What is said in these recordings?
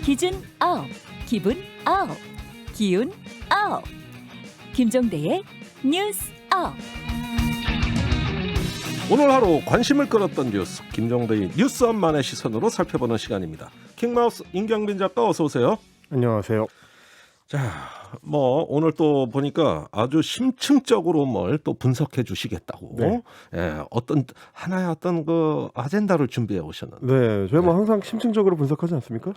기준 업, 기분 업, 기운 업. 김종대의 뉴스 업. 오늘 하루 관심을 끌었던 뉴스, 김종대의 뉴스업만의 시선으로 살펴보는 시간입니다. 킹마우스 임경빈 작가 어서 오세요. 안녕하세요. 자, 오늘 또 보니까 아주 심층적으로 뭘 또 분석해 주시겠다고, 네. 어떤 하나의 어떤 그 아젠다를 준비해 오셨는데, 네, 저희 항상 심층적으로 분석하지 않습니까?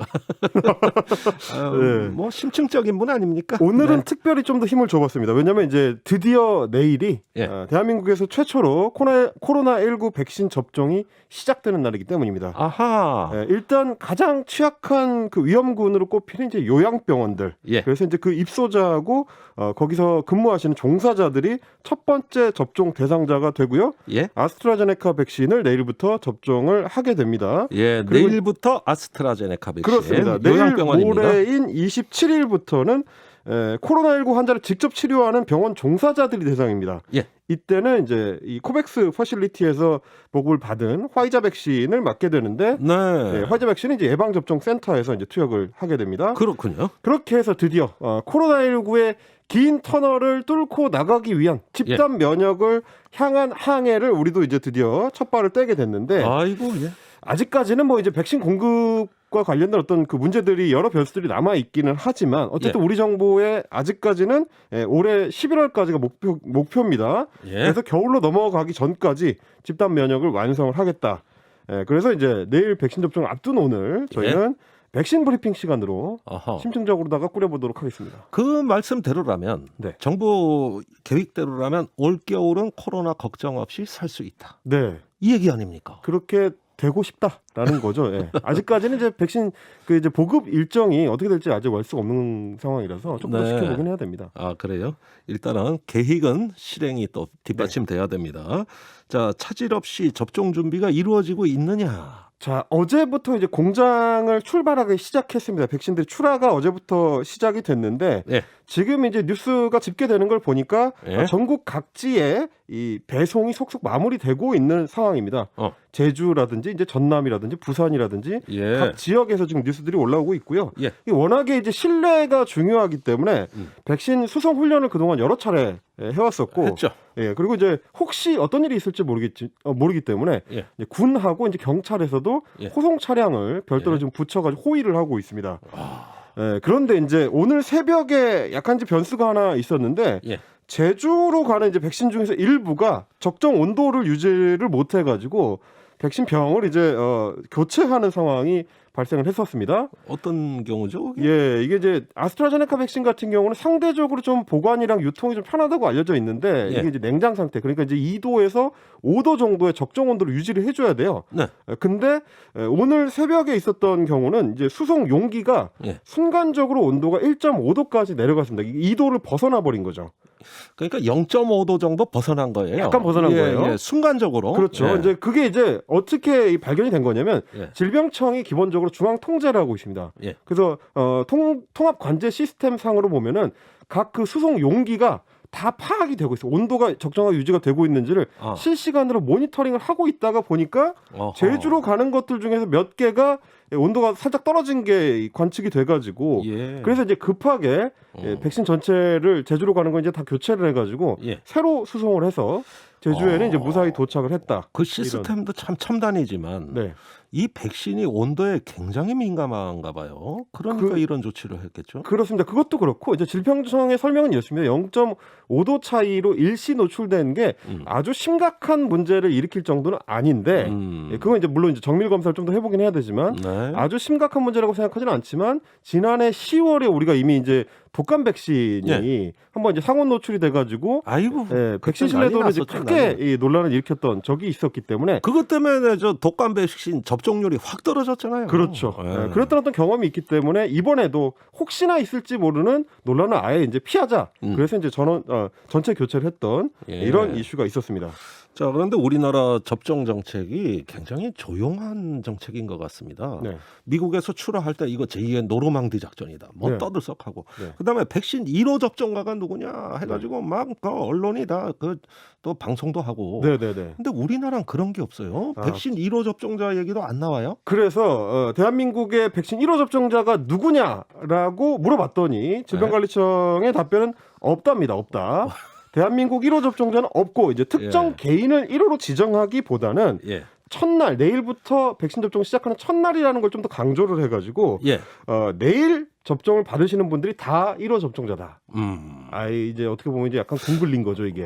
네. 심층적인 분 아닙니까? 오늘은 네. 특별히 좀 더 힘을 줘봤습니다. 왜냐하면 이제 드디어 내일이 대한민국에서 최초로 코로나19 백신 접종이 시작되는 날이기 때문입니다. 아하. 일단 가장 취약한 그 위험군으로 꼽히는 이제 요양병원들. 그래서 이제 그 입소자하고 거기서 근무하시는 종사자들이 첫 번째 접종 대상자가 되고요. 아스트라제네카 백신을 내일부터 접종을 하게 됩니다. 내일부터 아스트라제네카 백신. 그렇습니다. 요양병원입니다. 내일 모레인 27일부터는 코로나19 환자를 직접 치료하는 병원 종사자들이 대상입니다. 이때는 이제 이 코백스 퍼실리티에서 보급을 받은 화이자 백신을 맞게 되는데, 화이자 백신은 이제 예방접종 센터에서 이제 투약을 하게 됩니다. 그렇군요. 그렇게 해서 드디어 코로나19의 긴 터널을 뚫고 나가기 위한 집단 면역을 향한 항해를 우리도 이제 드디어 첫 발을 떼게 됐는데, 아직까지는 이제 백신 공급과 관련된 어떤 그 문제들이 여러 변수들이 남아 있기는 하지만 어쨌든 우리 정부의 아직까지는 올해 11월까지가 목표입니다. 그래서 겨울로 넘어가기 전까지 집단 면역을 완성을 하겠다. 그래서 이제 내일 백신 접종을 앞둔 오늘 저희는 백신 브리핑 시간으로 심층적으로다가 꾸려보도록 하겠습니다. 그 말씀대로라면 정부 계획대로라면 올겨울은 코로나 걱정 없이 살 수 있다. 이 얘기 아닙니까? 그렇게 되고 싶다라는 거죠. 아직까지는 이제 백신 이제 보급 일정이 어떻게 될지 아직 알 수가 없는 상황이라서 좀 더 지켜보긴 해야 됩니다. 아, 그래요? 일단은 계획은 실행이 또 뒷받침돼야 됩니다. 자, 차질 없이 접종 준비가 이루어지고 있느냐? 자, 어제부터 이제 공장을 출발하기 시작했습니다. 백신들이 출하가 어제부터 시작이 됐는데 지금 이제 뉴스가 집계되는 걸 보니까 전국 각지에 이 배송이 속속 마무리되고 있는 상황입니다. 제주라든지 이제 전남이라든지 부산이라든지 각 지역에서 지금 뉴스들이 올라오고 있고요. 워낙에 이제 신뢰가 중요하기 때문에 백신 수송 훈련을 그동안 여러 차례 해왔었고, 그리고 이제 혹시 어떤 일이 있을지 모르기 때문에 이제 군하고 이제 경찰에서도 호송 차량을 별도로 지금 붙여가지고 호위를 하고 있습니다. 그런데 이제 오늘 새벽에 약간 이제 변수가 하나 있었는데 제주로 가는 이제 백신 중에서 일부가 적정 온도를 유지를 못 해가지고 백신 병을 이제 교체하는 상황이 발생을 했었습니다. 어떤 경우죠? 이게 이제 아스트라제네카 백신 같은 경우는 상대적으로 좀 보관이랑 유통이 좀 편하다고 알려져 있는데 이게 이제 냉장 상태, 그러니까 이제 2도에서 5도 정도의 적정 온도를 유지를 해줘야 돼요. 근데 오늘 새벽에 있었던 경우는 이제 수송 용기가 순간적으로 온도가 1.5도까지 내려갔습니다. 2도를 벗어나 버린 거죠. 그러니까 0.5도 정도 벗어난 거예요. 약간 벗어난 거예요. 순간적으로. 그렇죠. 이제 그게 이제 어떻게 발견이 된 거냐면 질병청이 기본적으로 중앙 통제를 하고 있습니다. 그래서 통합 관제 시스템 상으로 보면은 각 그 수송 용기가 다 파악이 되고 있어요. 온도가 적정하게 유지가 되고 있는지를 실시간으로 모니터링을 하고 있다가 보니까 제주로 가는 것들 중에서 몇 개가 온도가 살짝 떨어진 게 관측이 돼가지고 그래서 이제 급하게 백신 전체를 제주로 가는 건 이제 다 교체를 해가지고 새로 수송을 해서 제주에는 이제 무사히 도착을 했다. 그 시스템도 참 첨단이지만 이 백신이 온도에 굉장히 민감한가 봐요. 그러니까 이런 조치를 했겠죠. 그렇습니다. 그것도 그렇고 이제 질병청의 설명은 이렇습니다. 0.5도 차이로 일시 노출된 게 아주 심각한 문제를 일으킬 정도는 아닌데 그건 이제 물론 이제 정밀 검사를 좀 더 해보긴 해야 되지만 아주 심각한 문제라고 생각하지는 않지만 지난해 10월에 우리가 이미 이제 독감 백신이 한번 이제 상온 노출이 돼가지고 백신 신뢰도를 이제 크게 논란을 일으켰던 적이 있었기 때문에 그것 때문에 저 독감 백신 접종률이 확 떨어졌잖아요. 그렇죠. 그랬던 어떤 경험이 있기 때문에 이번에도 혹시나 있을지 모르는 논란을 아예 이제 피하자. 그래서 이제 전체 교체를 했던 이런 이슈가 있었습니다. 자, 그런데 우리나라 접종 정책이 굉장히 조용한 정책인 것 같습니다. 네. 미국에서 출하할 때 이거 제2의 노르망디 작전이다. 뭐 네. 떠들썩하고. 네. 그다음에 백신 1호 접종가가 누구냐 해가지고 막 그 언론이 다 또 방송도 하고. 네네네. 근데 우리나라는 그런 게 없어요. 백신 1호 접종자 얘기도 안 나와요. 그래서 대한민국의 백신 1호 접종자가 누구냐라고 물어봤더니 질병관리청의 답변은 없답니다. 없다. 대한민국 1호 접종자는 없고 이제 특정 개인을 1호로 지정하기보다는 첫날 내일부터 백신 접종 시작하는 첫날이라는 걸 좀 더 강조를 해가지고 내일 접종을 받으시는 분들이 다 1호 접종자다. 이제 어떻게 보면 이제 약간 궁글린 거죠 이게.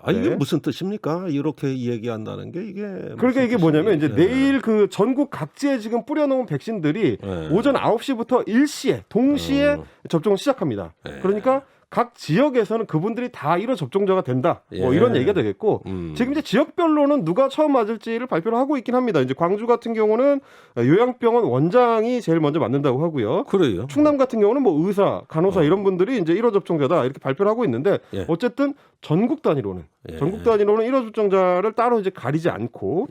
이게 무슨 뜻입니까? 이렇게 얘기한다는 게 이게. 그러니까 이게 뭐냐면 이제 내일 그 전국 각지에 지금 뿌려놓은 백신들이 오전 9시부터 일시에 동시에 접종을 시작합니다. 그러니까 각 지역에서는 그분들이 다 1호 접종자가 된다. 뭐 이런 얘기가 되겠고 지금 이제 지역별로는 누가 처음 맞을지를 발표를 하고 있긴 합니다. 이제 광주 같은 경우는 요양병원 원장이 제일 먼저 맞는다고 하고요. 그래요. 충남 같은 경우는 뭐 의사, 간호사 이런 분들이 이제 1호 접종자다 이렇게 발표를 하고 있는데 어쨌든 전국 단위로는 1호 접종자를 따로 이제 가리지 않고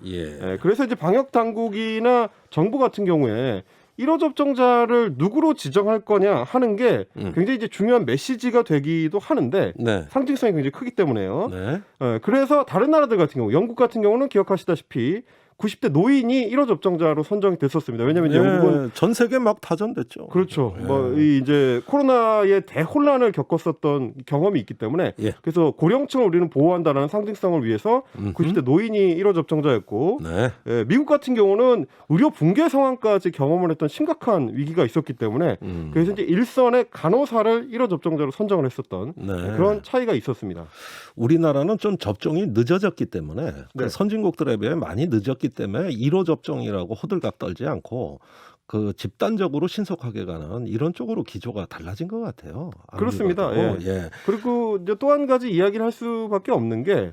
그래서 이제 방역 당국이나 정부 같은 경우에 1호 접종자를 누구로 지정할 거냐 하는 게 굉장히 이제 중요한 메시지가 되기도 하는데 상징성이 굉장히 크기 때문에요. 그래서 다른 나라들 같은 경우, 영국 같은 경우는 기억하시다시피 90대 노인이 1호 접종자로 선정이 됐었습니다. 왜냐하면 영국은 전 세계 막 타전됐죠. 그렇죠. 이제 코로나의 대혼란을 겪었었던 경험이 있기 때문에 그래서 고령층을 우리는 보호한다라는 상징성을 위해서 90대 노인이 1호 접종자였고 미국 같은 경우는 의료 붕괴 상황까지 경험을 했던 심각한 위기가 있었기 때문에 그래서 이제 일선의 간호사를 1호 접종자로 선정을 했었던 그런 차이가 있었습니다. 우리나라는 좀 접종이 늦어졌기 때문에 그 선진국들에 비해 많이 늦었기 때문에 1호 접종이라고 호들갑 떨지 않고 그 집단적으로 신속하게 가는 이런 쪽으로 기조가 달라진 것 같아요. 그렇습니다. 그리고 이제 또 한 가지 이야기를 할 수밖에 없는 게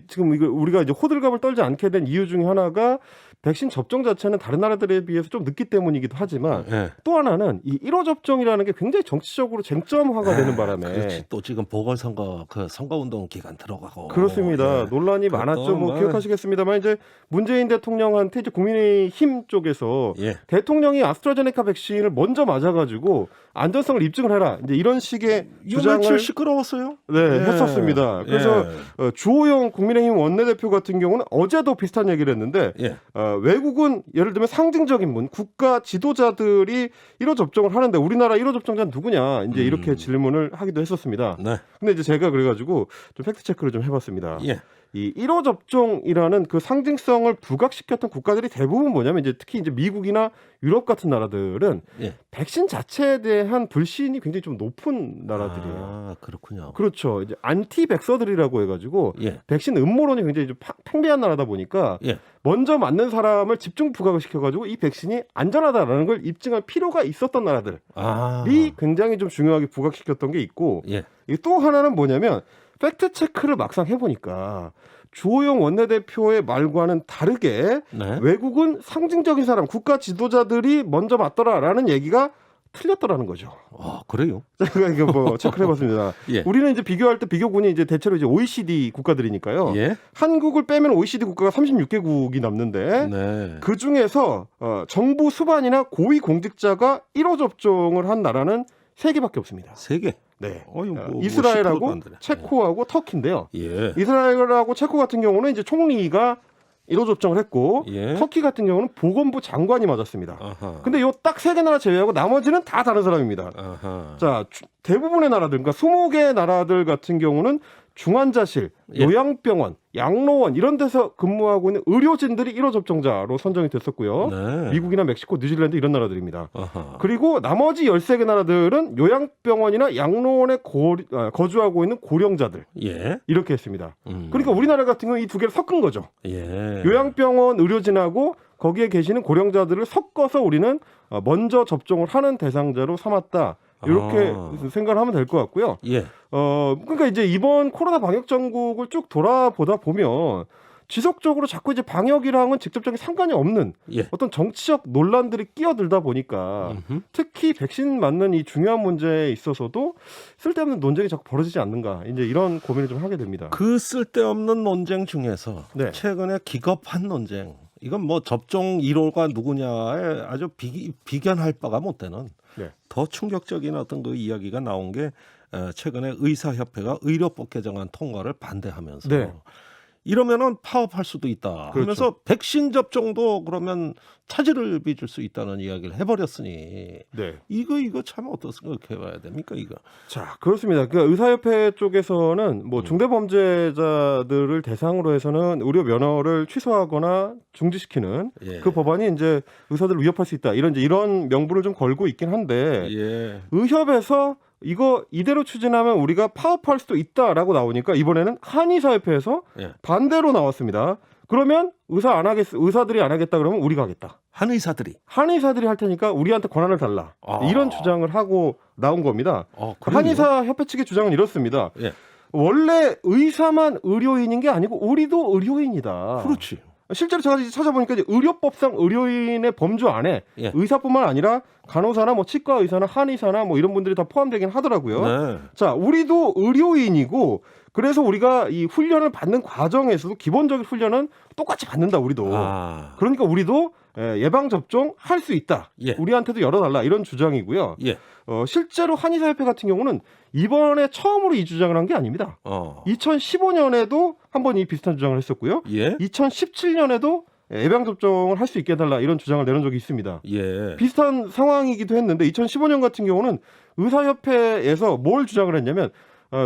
지금 이거 우리가 이제 호들갑을 떨지 않게 된 이유 중에 하나가 백신 접종 자체는 다른 나라들에 비해서 좀 늦기 때문이기도 하지만 또 하나는 이 1호 접종이라는 게 굉장히 정치적으로 쟁점화가 되는 바람에 그렇지. 또 지금 보궐선거 그 선거운동 기간 들어가고 그렇습니다. 논란이 많았죠. 뭐 기억하시겠습니다만 이제 문재인 대통령한테 이제 국민의힘 쪽에서 대통령이 아스트라제네카 백신을 먼저 맞아가지고 안전성을 입증을 해라. 이제 이런 식의 주장을 시끄러웠어요. 했었습니다. 그래서 주호영 국민의힘 원내대표 같은 경우는 어제도 비슷한 얘기를 했는데 외국은 예를 들면 상징적인 분, 국가 지도자들이 1호 접종을 하는데 우리나라 1호 접종자는 누구냐 이제 이렇게 질문을 하기도 했었습니다. 근데 이제 제가 그래가지고 좀 팩트 체크를 좀 해봤습니다. 이 1호 접종이라는 그 상징성을 부각시켰던 국가들이 대부분 뭐냐면 이제 특히 이제 미국이나 유럽 같은 나라들은 백신 자체에 대한 불신이 굉장히 좀 높은 나라들이에요. 그렇군요. 그렇죠. 이제 안티백서들이라고 해가지고 백신 음모론이 굉장히 좀 팽배한 나라다 보니까 먼저 맞는 사람을 집중 부각을 시켜가지고 이 백신이 안전하다라는 걸 입증할 필요가 있었던 나라들이 굉장히 좀 중요하게 부각시켰던 게 있고 또 하나는 뭐냐면 팩트 체크를 막상 해보니까 주호영 원내대표의 말과는 다르게 외국은 상징적인 사람, 국가 지도자들이 먼저 맞더라라는 얘기가 틀렸더라는 거죠. 그래요? 제가 이거 뭐 체크를 해봤습니다. 우리는 이제 비교할 때 비교군이 이제 대체로 이제 OECD 국가들이니까요. 한국을 빼면 OECD 국가가 36개국이 남는데 그 중에서 정부 수반이나 고위 공직자가 1호 접종을 한 나라는 3개밖에 없습니다. 3개? 이스라엘하고 체코하고 터키인데요. 이스라엘하고 체코 같은 경우는 이제 총리가 1호 접종을 했고 터키 같은 경우는 보건부 장관이 맞았습니다. 근데 요 딱 3개 나라 제외하고 나머지는 다 다른 사람입니다. 자, 대부분의 나라들, 그러니까 20개 나라들 같은 경우는 중환자실, 요양병원, 양로원 이런 데서 근무하고 있는 의료진들이 1호 접종자로 선정이 됐었고요. 미국이나 멕시코, 뉴질랜드 이런 나라들입니다. 그리고 나머지 13개 나라들은 요양병원이나 양로원에 거주하고 있는 고령자들 이렇게 했습니다. 그러니까 우리나라 같은 경우는 이 두 개를 섞은 거죠. 요양병원 의료진하고 거기에 계시는 고령자들을 섞어서 우리는 먼저 접종을 하는 대상자로 삼았다. 이렇게 생각을 하면 될 것 같고요. 그러니까 이제 이번 코로나 방역 전국을 쭉 돌아보다 보면 지속적으로 자꾸 이제 방역이랑은 직접적인 상관이 없는 예. 어떤 정치적 논란들이 끼어들다 보니까 특히 백신 맞는 이 중요한 문제에 있어서도 쓸데없는 논쟁이 자꾸 벌어지지 않는가 이제 이런 고민을 좀 하게 됩니다. 그 쓸데없는 논쟁 중에서 네. 최근에 기겁한 논쟁, 이건 뭐 접종 1호가 누구냐에 아주 비견할 바가 못 되는 네. 더 충격적인 어떤 그 이야기가 나온 게 최근에 의사협회가 의료법 개정안 통과를 반대하면서 네. 이러면은 파업할 수도 있다 하면서 그렇죠. 백신 접종도 그러면 차질을 빚을 수 있다는 이야기를 해버렸으니 네. 이거 참 어떻게 생각해봐야 됩니까 이거? 자, 그렇습니다. 그 의사협회 쪽에서는 뭐 중대범죄자들을 대상으로 해서는 의료 면허를 취소하거나 중지시키는 예. 그 법안이 이제 의사들을 위협할 수 있다 이런 명분을 좀 걸고 있긴 한데 예. 의협에서 이거 이대로 추진하면 우리가 파업할 수도 있다라고 나오니까 이번에는 한의사협회에서 예. 반대로 나왔습니다. 그러면 의사들이 안 하겠다 그러면 우리가 하겠다. 한의사들이 한의사들이 할 테니까 우리한테 권한을 달라. 이런 주장을 하고 나온 겁니다. 한의사협회 측의 주장은 이렇습니다. 예. 원래 의사만 의료인인 게 아니고 우리도 의료인이다. 그렇지. 실제로 제가 찾아보니까 이제 의료법상 의료인의 범주 안에 예. 의사뿐만 아니라 간호사나 뭐 치과 의사나 한의사나 뭐 이런 분들이 다 포함되긴 하더라고요. 네. 자, 우리도 의료인이고 그래서 우리가 이 훈련을 받는 과정에서도 기본적인 훈련은 똑같이 받는다 우리도. 그러니까 우리도 예방 접종 할 수 있다. 예. 우리한테도 열어달라 이런 주장이고요. 예. 실제로 한의사협회 같은 경우는 이번에 처음으로 이 주장을 한 게 아닙니다. 2015년에도 한번 이 비슷한 주장을 했었고요. 예. 2017년에도 예방 접종을 할 수 있게 해달라 이런 주장을 내놓은 적이 있습니다. 예. 비슷한 상황이기도 했는데 2015년 같은 경우는 의사협회에서 뭘 주장을 했냐면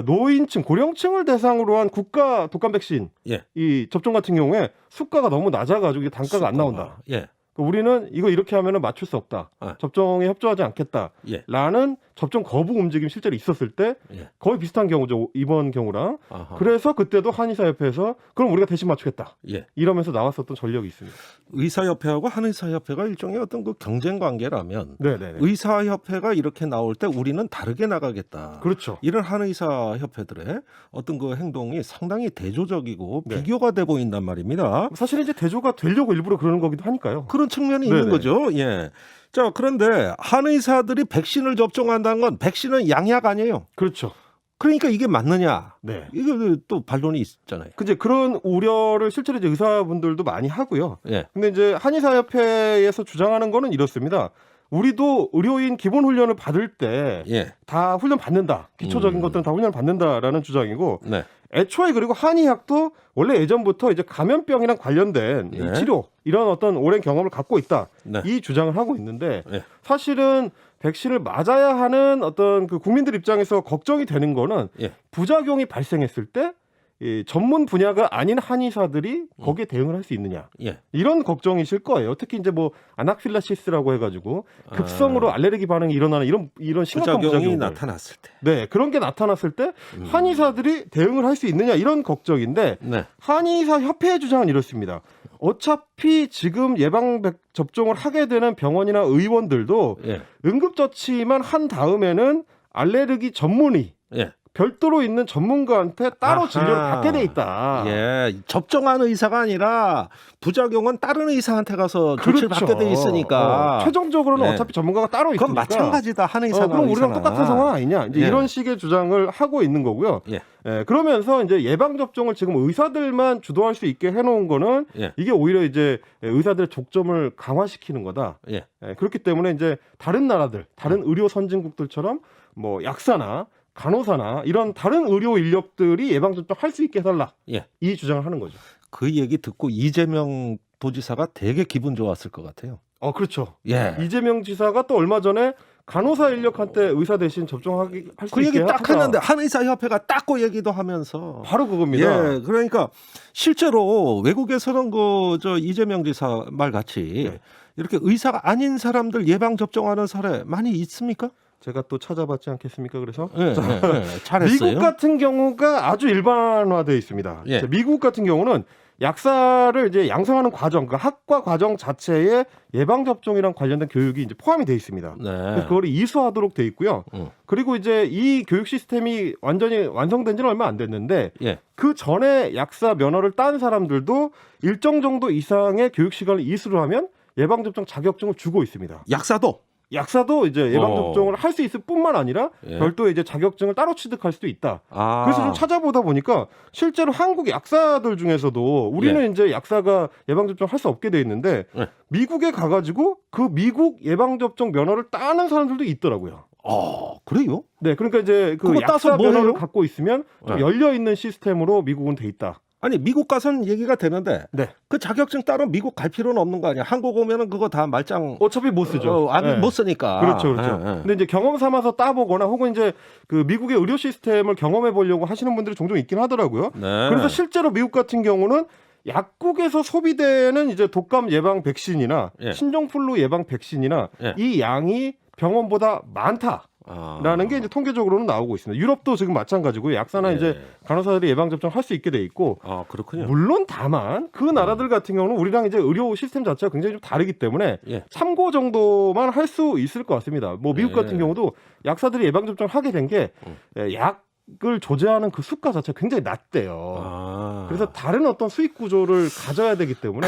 노인층, 고령층을 대상으로 한 국가 독감 백신 예. 이 접종 같은 경우에 수가가 너무 낮아가지고 이게 단가가 안 나온다. 예. 우리는 이거 이렇게 하면 맞출 수 없다. 접종에 협조하지 않겠다. 예. 라는 접종 거부 움직임이 실제로 있었을 때 예. 거의 비슷한 경우죠. 이번 경우랑. 아하. 그래서 그때도 한의사협회에서 그럼 우리가 대신 맞추겠다. 예. 이러면서 나왔었던 전력이 있습니다. 의사협회하고 한의사협회가 일종의 어떤 그 경쟁 관계라면 네네네. 의사협회가 이렇게 나올 때 우리는 다르게 나가겠다. 그렇죠. 이런 한의사협회들의 어떤 그 행동이 상당히 대조적이고 네. 비교가 돼 보인단 말입니다. 사실 이제 대조가 되려고 일부러 그러는 거기도 하니까요. 그런 측면이 있는 거죠. 예. 자, 그런데 한의사들이 백신을 접종한다는 건 백신은 양약 아니에요. 그렇죠. 그러니까 이게 맞느냐? 네. 이거 또 반론이 있잖아요. 근데 그런 우려를 실제로 이제 의사분들도 많이 하고요. 예. 근데 이제 한의사협회에서 주장하는 거는 이렇습니다. 우리도 의료인 기본 훈련을 받을 때 다 예. 훈련 받는다. 기초적인 것들은 다 훈련 받는다라는 주장이고 네. 애초에 그리고 한의학도 원래 예전부터 이제 감염병이랑 관련된 이 치료 이런 어떤 오랜 경험을 갖고 있다. 이 주장을 하고 있는데 사실은 백신을 맞아야 하는 어떤 그 국민들 입장에서 걱정이 되는 거는 부작용이 발생했을 때 이 전문 분야가 아닌 한의사들이 거기에 대응을 할 수 있느냐 이런 걱정이실 거예요. 특히 이제 뭐 아나필라시스라고 해가지고 급성으로 알레르기 반응이 일어나는 이런 심각한 부작용이 나타났을 때, 네 그런 게 나타났을 때 한의사들이 대응을 할 수 있느냐 이런 걱정인데 한의사 협회의 주장은 이렇습니다. 어차피 지금 예방 접종을 하게 되는 병원이나 의원들도 응급처치만 한 다음에는 알레르기 전문의 별도로 있는 전문가한테 따로 진료를 받게 돼 있다. 예, 접종한 의사가 아니라 부작용은 다른 의사한테 가서 조치를 받게 돼 있으니까 최종적으로는 어차피 전문가가 따로 있으니까. 그건 마찬가지다. 한의사가 그럼 우리랑 똑같은 상황 아니냐? 이제 이런 식의 주장을 하고 있는 거고요. 그러면서 이제 예방 접종을 지금 의사들만 주도할 수 있게 해놓은 거는 이게 오히려 이제 의사들의 족점을 강화시키는 거다. 그렇기 때문에 이제 다른 나라들, 다른 의료 선진국들처럼 뭐 약사나 간호사나 이런 다른 의료 인력들이 예방접종 할 수 있게 해달라. 이 주장을 하는 거죠. 그 얘기 듣고 이재명 도지사가 되게 기분 좋았을 것 같아요. 그렇죠. 이재명 지사가 또 얼마 전에 간호사 인력한테 의사 대신 접종하기 할 수 그 있게 얘기 딱 했는데 한의사협회가 딱 그 얘기도 하면서 바로 그겁니다. 그러니까 실제로 외국에서는 저 이재명 지사 말 같이 이렇게 의사가 아닌 사람들 예방 접종하는 사례 많이 있습니까? 제가 또 찾아봤지 않겠습니까? 그래서 잘했어요. 미국 같은 경우가 아주 일반화되어 있습니다. 예. 미국 같은 경우는 약사를 이제 양성하는 과정, 그 학과 과정 자체에 예방 접종이랑 관련된 교육이 이제 포함이 되어 있습니다. 그래서 그걸 이수하도록 되어 있고요. 그리고 이제 이 교육 시스템이 완전히 완성된 지는 얼마 안 됐는데 그 전에 약사 면허를 딴 사람들도 일정 정도 이상의 교육 시간을 이수를 하면 예방 접종 자격증을 주고 있습니다. 약사도 이제 예방 접종을 할 수 있을 뿐만 아니라 별도의 이제 자격증을 따로 취득할 수도 있다. 그래서 좀 찾아보다 보니까 실제로 한국 약사들 중에서도 우리는 이제 약사가 예방 접종 할 수 없게 돼 있는데 미국에 가가지고 그 미국 예방 접종 면허를 따는 사람들도 있더라고요. 그래요? 네, 그러니까 이제 그 약사 면허를 갖고 있으면 좀 열려 있는 시스템으로 미국은 돼 있다. 아니 미국 가서는 얘기가 되는데 그 자격증 따로 미국 갈 필요는 없는 거 아니야? 한국 오면은 그거 다 말짱 어차피 못 쓰죠. 못 쓰니까. 그렇죠. 근데 이제 경험 삼아서 따보거나 혹은 이제 그 미국의 의료 시스템을 경험해 보려고 하시는 분들이 종종 있긴 하더라고요. 그래서 실제로 미국 같은 경우는 약국에서 소비되는 이제 독감 예방 백신이나 신종플루 예방 백신이나 이 양이 병원보다 많다라는 게 이제 통계적으로는 나오고 있습니다. 유럽도 지금 마찬가지고 약사나 이제 간호사들이 예방 접종 할 수 있게 돼 있고, 그렇군요. 물론 다만 그 나라들 같은 경우는 우리랑 이제 의료 시스템 자체가 굉장히 좀 다르기 때문에 참고 정도만 할 수 있을 것 같습니다. 뭐 미국 같은 경우도 약사들이 예방 접종을 하게 된 게 약을 조제하는 그 수가 자체가 굉장히 낮대요. 그래서 다른 어떤 수익 구조를 가져야 되기 때문에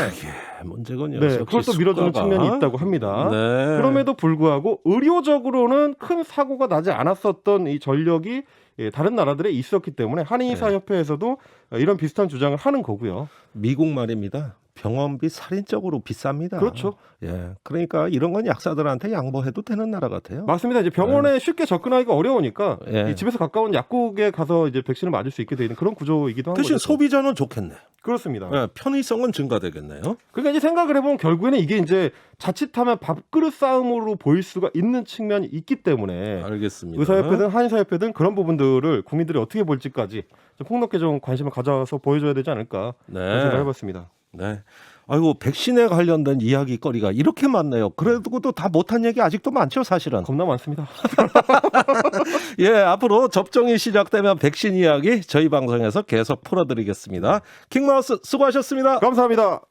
문제군요. 그걸 또 밀어주는 측면이 있다고 합니다. 그럼에도 불구하고 의료적으로는 큰 사고가 나지 않았었던 이 전력이 다른 나라들에 있었기 때문에 한의사협회에서도 이런 비슷한 주장을 하는 거고요. 미국 말입니다. 병원비 살인적으로 비쌉니다. 그렇죠. 그러니까 이런 건 약사들한테 양보해도 되는 나라 같아요. 맞습니다. 이제 병원에 쉽게 접근하기가 어려우니까 이 집에서 가까운 약국에 가서 이제 백신을 맞을 수 있게 되는 그런 구조이기도 하고. 대신 소비자는 좋겠네. 그렇습니다. 편의성은 증가되겠네요. 그러니까 이제 생각을 해보면 결국에는 이게 이제 자칫하면 밥그릇 싸움으로 보일 수가 있는 측면이 있기 때문에 알겠습니다. 의사협회든 한의사협회든 그런 부분들을 국민들이 어떻게 볼지까지 좀 폭넓게 좀 관심을 가져서 보여줘야 되지 않을까 그런 생각을 해봤습니다. 아이고 백신에 관련된 이야기거리가 이렇게 많네요. 그래도 다 못한 얘기 아직도 많죠, 사실은. 겁나 많습니다. 앞으로 접종이 시작되면 백신 이야기 저희 방송에서 계속 풀어드리겠습니다. 킹마우스 수고하셨습니다. 감사합니다.